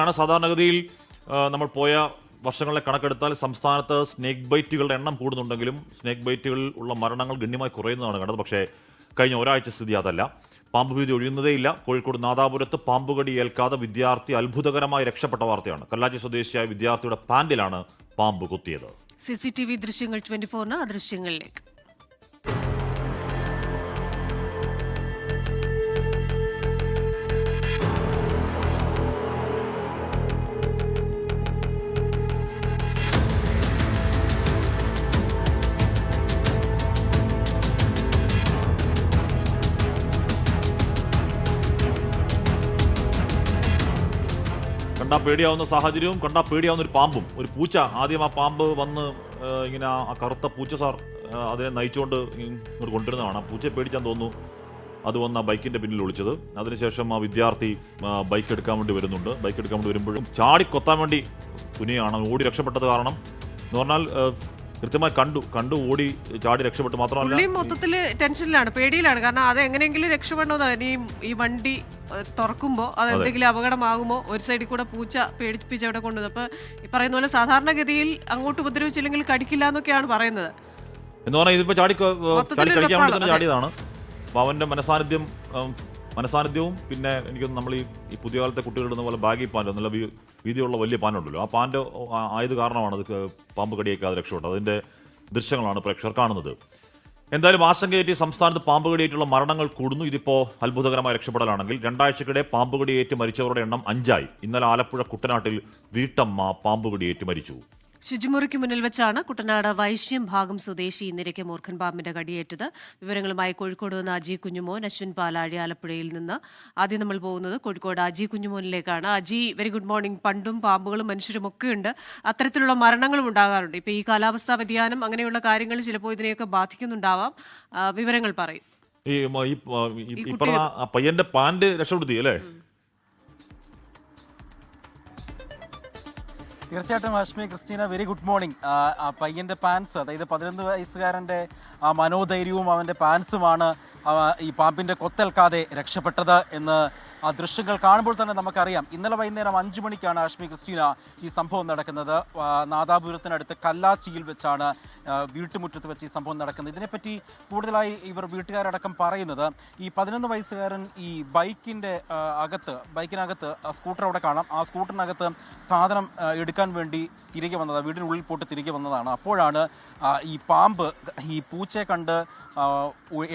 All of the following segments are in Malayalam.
ാണ് സാധാരണഗതിയിൽ നമ്മൾ പോയ വർഷങ്ങളെ കണക്കെടുത്താൽ സംസ്ഥാനത്ത് സ്നേക്ക് ബൈറ്റുകളുടെ എണ്ണം കൂടുന്നുണ്ടെങ്കിലും സ്നേക്ക് ബൈറ്റുകളിൽ ഉള്ള മരണങ്ങൾ ഗണ്യമായി കുറയുന്നതാണ് കണ്ടത്. പക്ഷേ കഴിഞ്ഞ ഒരാഴ്ച സ്ഥിതി അതല്ല. പാമ്പ് ഭീതി ഒഴിയുന്നതേയില്ല. കോഴിക്കോട് നാദാപുരത്ത് പാമ്പുകടി ഏൽക്കാതെ വിദ്യാർത്ഥി അത്ഭുതകരമായി രക്ഷപ്പെട്ട വാർത്തയാണ്. കല്ലാച്ചി സ്വദേശിയായ വിദ്യാർത്ഥിയുടെ പാന്റിലാണ് പാമ്പ് കുത്തിയത്. CCTV ദൃശ്യങ്ങൾ 24 ആ ദൃശ്യങ്ങളിലേക്ക്. കണ്ടാ പേടിയാവുന്ന സാഹചര്യവും കണ്ടാ പേടിയാവുന്ന ഒരു പാമ്പും, ഒരു പൂച്ച. ആദ്യം ആ പാമ്പ് വന്ന് ഇങ്ങനെ ആ കറുത്ത പൂച്ച സാർ അതിനെ നയിച്ചുകൊണ്ട് ഇങ്ങോട്ട് കൊണ്ടുവരുന്നതാണ്. ആ പൂച്ചയെ പേടിച്ചാന്ന് തോന്നുന്നു അത് വന്ന് ആ ബൈക്കിന്റെ പിന്നിൽ ഒളിച്ചത്. അതിനുശേഷം ആ വിദ്യാർത്ഥി ബൈക്ക് എടുക്കാൻ വേണ്ടി വരുന്നുണ്ട്. ബൈക്ക് എടുക്കാൻ വേണ്ടി വരുമ്പോഴും ചാടിക്കൊത്താൻ വേണ്ടി തുനിയാണ്. ഓടി രക്ഷപ്പെട്ടത് കാരണം എന്ന് പറഞ്ഞാൽ കൃത്യമായി കണ്ടു ഓടി ചാടി രക്ഷപ്പെട്ടു. മാത്രമല്ല മൊത്തത്തില് ടെൻഷനിലാണ്, പേടിയിലാണ്. കാരണം അത് എങ്ങനെയെങ്കിലും രക്ഷപ്പെടണമെന്ന് ഈ വണ്ടി തുറക്കുമ്പോൾ അത് എന്തെങ്കിലും അപകടമാകുമോ, ഒരു സൈഡിൽ കൂടെ പൂച്ച പേടിപ്പിച്ച് അവിടെ കൊണ്ടുവന്നു. അപ്പൊ ഈ പറയുന്ന പോലെ സാധാരണഗതിയിൽ അങ്ങോട്ട് ഉപദ്രവിച്ചില്ലെങ്കിൽ കടിക്കില്ല എന്നൊക്കെയാണ് പറയുന്നത്. എന്ന് പറഞ്ഞാൽ ഇതിപ്പോ ചാടി കഴിക്കാൻ വേണ്ടി തന്നെ ചാടിയതാണ്. അപ്പൊ അവന്റെ മനസാന്നിധ്യവും പിന്നെ എനിക്കൊന്ന് നമ്മൾ ഈ പുതിയ കാലത്തെ കുട്ടികളുടെ പോലെ ബാഗി പാൻറ് നല്ല വീതിയുള്ള വലിയ പാനുണ്ടല്ലോ, ആ പാൻറ് ആയത് കാരണമാണ് അത് പാമ്പ് കടിയേക്കാതെ രക്ഷപ്പെട്ടത്. അതിന്റെ ദൃശ്യങ്ങളാണ് പ്രേക്ഷകർ കാണുന്നത്. എന്തായാലും ആശങ്കയേറ്റ് സംസ്ഥാനത്ത് പാമ്പ് കടിയേറ്റുള്ള മരണങ്ങൾ കൂടുന്നു. ഇതിപ്പോ അത്ഭുതകരമായ രക്ഷപ്പെടലാണെങ്കിൽ 2 ആഴ്ചക്കിടെ പാമ്പ് കടിയേറ്റ് മരിച്ചവരുടെ എണ്ണം 5 ആയി. ഇന്നലെ ആലപ്പുഴ കുട്ടനാട്ടിൽ വീട്ടമ്മ പാമ്പ് കടിയേറ്റ് മരിച്ചു. ശുചിമുറിക്ക് മുന്നിൽ വെച്ചാണ് കുട്ടനാട് വൈശ്യം ഭാഗം സ്വദേശി നിരയ്ക്ക് മൂർഖൻ പാമ്പിന്റെ കടിയേറ്റത്. വിവരങ്ങളുമായി കോഴിക്കോട് നിന്ന് അജി കുഞ്ഞുമോൻ, അശ്വിൻ പാലാഴി ആലപ്പുഴയിൽ നിന്ന്. ആദ്യം നമ്മൾ പോകുന്നത് കോഴിക്കോട് അജി കുഞ്ഞുമോനിലേക്കാണ്. Aji, very good morning. പണ്ടും പാമ്പുകളും മനുഷ്യരും ഒക്കെ ഉണ്ട്, അത്തരത്തിലുള്ള മരണങ്ങളും ഉണ്ടാകാറുണ്ട്. ഇപ്പൊ ഈ കാലാവസ്ഥാ വ്യതിയാനം അങ്ങനെയുള്ള കാര്യങ്ങൾ ചിലപ്പോൾ ഇതിനെയൊക്കെ ബാധിക്കുന്നുണ്ടാവാം. വിവരങ്ങൾ പറയും. ഈ പറഞ്ഞ പയ്യന്റെ പാന്റ് രക്ഷപ്പെടുത്തി അല്ലേ? തീർച്ചയായിട്ടും Hashmi, Christina, very good morning. പയ്യന്റെ പാൻസ്, അതായത് 11 വയസ്സുകാരന്റെ ആ മനോധൈര്യവും അവന്റെ പാൻസുമാണ് ഈ പാമ്പിന്റെ കൊത്തേൽക്കാതെ രക്ഷപ്പെട്ടത് എന്ന് ആ ദൃശ്യങ്ങൾ കാണുമ്പോൾ തന്നെ നമുക്കറിയാം. ഇന്നലെ വൈകുന്നേരം 5 മണിക്കാണ് ഹാഷ്മി, ക്രിസ്റ്റീന, ഈ സംഭവം നടക്കുന്നത്. നാദാപുരത്തിനടുത്ത് കല്ലാച്ചിയിൽ വെച്ചാണ് വീട്ടുമുറ്റത്ത് വെച്ച് ഈ സംഭവം നടക്കുന്നത്. ഇതിനെപ്പറ്റി കൂടുതലായി ഇവർ വീട്ടുകാരടക്കം പറയുന്നത്, ഈ 11 വയസ്സുകാരൻ ഈ ബൈക്കിനകത്ത് സ്കൂട്ടർ അവിടെ കാണാം. ആ സ്കൂട്ടറിനകത്ത് സാധനം എടുക്കാൻ വേണ്ടി തിരികെ വന്നത്, വീടിനുള്ളിൽ പോയിട്ട് തിരികെ വന്നതാണ്. അപ്പോഴാണ് ഈ പാമ്പ്, ഈ പൂച്ചയെ കണ്ട്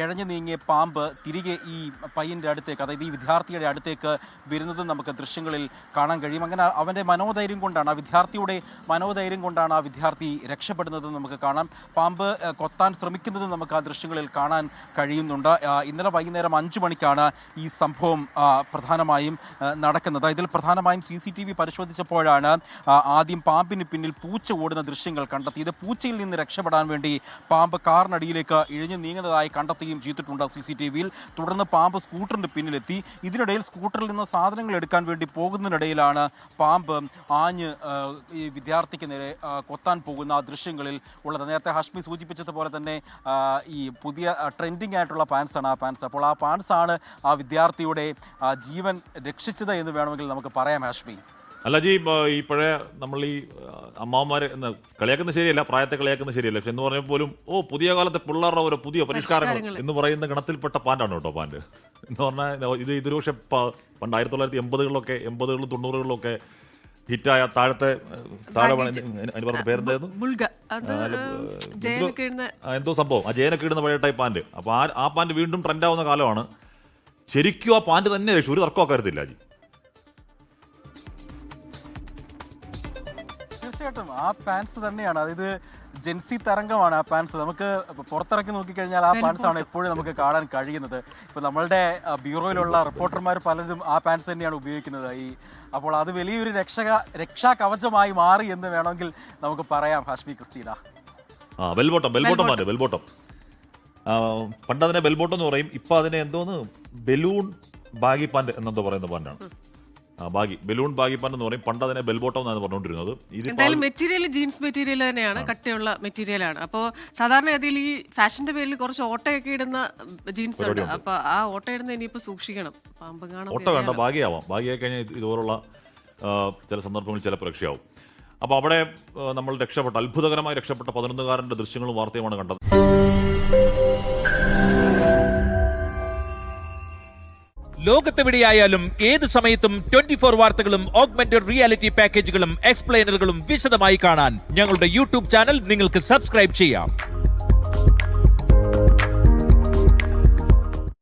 ഇഴഞ്ഞു നീങ്ങിയ പാമ്പ് തിരികെ ഈ പയ്യൻ്റെ അടുത്തേക്ക്, അതായത് ഈ വിദ്യാർത്ഥിയുടെ അടുത്തേക്ക് വരുന്നതും നമുക്ക് ദൃശ്യങ്ങളിൽ കാണാൻ കഴിയും. അങ്ങനെ അവൻ്റെ മനോധൈര്യം കൊണ്ടാണ്, ആ വിദ്യാർത്ഥിയുടെ മനോധൈര്യം കൊണ്ടാണ് ആ വിദ്യാർത്ഥി രക്ഷപ്പെടുന്നതെന്ന് നമുക്ക് കാണാം. പാമ്പ് കൊത്താൻ ശ്രമിക്കുന്നതും നമുക്ക് ആ ദൃശ്യങ്ങളിൽ കാണാൻ കഴിയുന്നുണ്ട്. ഇന്നലെ വൈകുന്നേരം 5 മണിക്കാണ് ഈ സംഭവം പ്രധാനമായും നടക്കുന്നത്. ഇതിൽ പ്രധാനമായും CCTV പരിശോധിച്ചപ്പോഴാണ് ആദ്യം പാമ്പിന് പിന്നിൽ പൂച്ച ഓടുന്ന ദൃശ്യങ്ങൾ കണ്ടെത്തിയത്. പൂച്ചയിൽ നിന്ന് രക്ഷപ്പെടാൻ വേണ്ടി പാമ്പ് കാറിനടിയിലേക്ക് ഇഴഞ്ഞു നീങ്ങുന്നതായി കണ്ടെത്തുകയും ചെയ്തിട്ടുണ്ട് CCTVയിൽ. തുടർന്ന് പാമ്പ് സ്കൂട്ടറിന്റെ പിന്നിലെത്തി. ഇതിനിടയിൽ സ്കൂട്ടറിൽ നിന്ന് സാധനങ്ങൾ എടുക്കാൻ വേണ്ടി പോകുന്നതിനിടയിലാണ് പാമ്പ് ആഞ്ഞ് ഈ വിദ്യാർത്ഥിക്ക് നേരെ കൊത്താൻ പോകുന്ന ആ ദൃശ്യങ്ങളിൽ ഉള്ളത്. നേരത്തെ ഹാഷ്മി സൂചിപ്പിച്ചതുപോലെ തന്നെ ഈ പുതിയ ട്രെൻഡിങ് ആയിട്ടുള്ള പാൻസാണ് ആ പാൻസ്. അപ്പോൾ ആ പാൻസാണ് ആ വിദ്യാർത്ഥിയുടെ ജീവൻ രക്ഷിച്ചത് എന്ന് വേണമെങ്കിൽ നമുക്ക് പറയാം ഹാഷ്മി. അല്ല ജി, ഈ പഴയ നമ്മൾ ഈ അമ്മാവന്മാരെ കളിയാക്കുന്ന ശരിയല്ല, പ്രായത്തെ കളിയാക്കുന്ന ശരിയല്ല, പക്ഷെ എന്ന് പറഞ്ഞാൽ പോലും പുതിയ കാലത്തെ പിള്ളേരുടെ ഓരോ പുതിയ പരിഷ്കാരങ്ങൾ എന്ന് പറയുന്ന ഗണത്തിൽപ്പെട്ട പാൻറ്റാണ് കേട്ടോ പാൻറ് എന്ന് പറഞ്ഞാൽ. ഇതൊരു പക്ഷെ പണ്ട് 1980-കളിലൊക്കെ 80-കളിലും 90-കളിലൊക്കെ ഹിറ്റായ താഴെ പറഞ്ഞ പേരെന്തായിരുന്നു, എന്തോ സംഭവം, ആ ജയനൊക്കെ ഇടുന്ന പഴയ ടൈപ്പ് പാൻറ്. അപ്പൊ ആ പാൻറ് വീണ്ടും ട്രെൻഡാവുന്ന കാലമാണ്. ശരിക്കും ആ പാൻറ് തന്നെ രക്ഷ, ഒരു തർക്കമൊക്കെ വരുത്തില്ല ജി. തീർച്ചയായിട്ടും ആ പാൻസ് തന്നെയാണ്, അതായത് ജെൻസി തരംഗമാണ് ആ പാൻസ്. നമുക്ക് പുറത്തിറക്കി നോക്കിക്കഴിഞ്ഞാൽ ആ പാൻസ് ആണ് എപ്പോഴും നമുക്ക് കാണാൻ കഴിയുന്നത്. ഇപ്പൊ നമ്മളുടെ ബ്യൂറോയിലുള്ള റിപ്പോർട്ടർമാർ പലരും ആ പാൻസ് തന്നെയാണ് ഉപയോഗിക്കുന്നത്. അപ്പോൾ അത് വലിയൊരു രക്ഷാ കവചമായി മാറി എന്ന് വേണമെങ്കിൽ നമുക്ക് പറയാം ഹാഷ്മി, ക്രിസ്റ്റീന. ബെൽബോട്ടം പണ്ട് അതിനെ ബെൽബോട്ടം എന്ന് പറയും. ഇപ്പൊ അതിനെ എന്തോന്ന് ബലൂൺ ബാഗി പാൻറ് എന്നെന്തോ പറയുന്ന പാൻറ്റാണ്. ബലൂൺ ബാഗി പാൻറ് എന്ന് പറയും. പണ്ട് അതിനെ ബെൽബോട്ടം എന്നാണ് പറഞ്ഞുകൊണ്ടിരുന്നത്. എന്തായാലും മെറ്റീരിയൽ ജീൻസ് മെറ്റീരിയൽ തന്നെയാണ്, കട്ടിയുള്ള മെറ്റീരിയലാണ്. അപ്പോൾ സാധാരണഗതിയിൽ ഈ ഫാഷന്റെ പേരിൽ കുറച്ച് ഓട്ടയൊക്കെ ഇടുന്ന ജീൻസ് ഉണ്ട്. അപ്പൊ ആ ഓട്ട ഇടുന്ന ഇനിയിപ്പോ സൂക്ഷിക്കണം. പാമ്പ് കാണാൻ ഓട്ട വേണ്ട, ഭാഗ്യമാവാം. ഭാഗ്യമായി കഴിഞ്ഞാൽ ഇതുപോലുള്ള ചില സന്ദർഭങ്ങളിൽ ചിലപ്പോൾ രക്ഷയാവും. അപ്പോൾ അവിടെ നമ്മൾ അത്ഭുതകരമായി രക്ഷപ്പെട്ട 11കാരൻ്റെ ദൃശ്യങ്ങളും വാർത്തയുമാണ് കണ്ടത്. ലോകത്തെവിടെയായാലും ഏത് സമയത്തും 24 വാർത്തകളും ഓഗ്മെന്റഡ് റിയാലിറ്റി പാക്കേജുകളും എക്സ്പ്ലെയിനറുകളും വിശദമായി കാണാൻ ഞങ്ങളുടെ യൂട്യൂബ് ചാനൽ നിങ്ങൾക്ക് സബ്സ്ക്രൈബ് ചെയ്യാം.